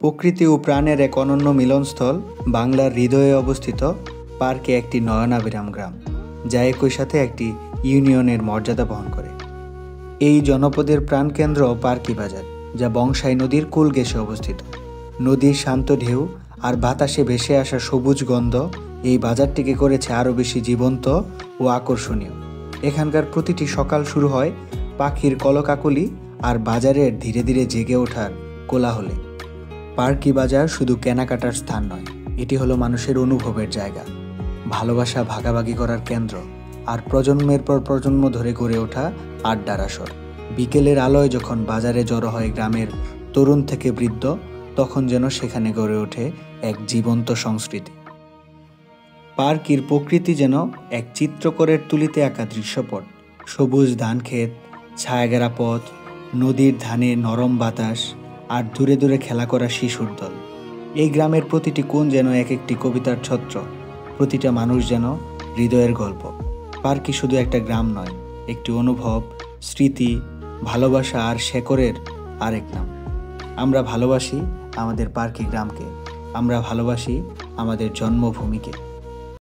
প্রকৃতি ও প্রাণের এক অনন্য মিলনস্থল বাংলার হৃদয়ে অবস্থিত পার্কে একটি নয়নাভিরাম গ্রাম, যা একই সাথে একটি ইউনিয়নের মর্যাদা বহন করে। এই জনপদের প্রাণকেন্দ্র পার্কি বাজার, যা বংশাই নদীর কূল ঘেঁষে অবস্থিত। নদীর শান্ত ঢেউ আর বাতাসে ভেসে আসা সবুজ গন্ধ এই বাজারটিকে করেছে আরও বেশি জীবন্ত ও আকর্ষণীয়। এখানকার প্রতিটি সকাল শুরু হয় পাখির কলকাকলি আর বাজারের ধীরে ধীরে জেগে ওঠার কোলাহলে। পার্কি বাজার শুধু কেনাকাটার স্থান নয়, এটি হলো মানুষের অনুভবের জায়গা, ভালোবাসা ভাগাভাগি করার কেন্দ্র, আর প্রজন্মের পর প্রজন্ম ধরে গড়ে ওঠা আড্ডার আসর। বিকেলের আলোয় যখন বাজারে জড়ো হয় গ্রামের তরুণ থেকে বৃদ্ধ, তখন যেন সেখানে গড়ে ওঠে এক জীবন্ত সংস্কৃতি। পার্কির প্রকৃতি যেন এক চিত্রকরের তুলিতে আঁকা দৃশ্যপট। সবুজ ধানক্ষেত, ছায়াঘেরা পথ, নদীর ধানে নরম বাতাস, আর দূরে দূরে খেলা করা শিশুর দল। এই গ্রামের প্রতিটি কোণ যেন এক একটি কবিতার ছত্র, প্রতিটা মানুষ যেন হৃদয়ের গল্প। পার্কি শুধু একটা গ্রাম নয়, একটি অনুভব, স্মৃতি, ভালোবাসা আর শেকড়ের আরেক নাম। আমরা ভালোবাসি আমাদের পার্কি গ্রামকে, আমরা ভালোবাসি আমাদের জন্মভূমিকে।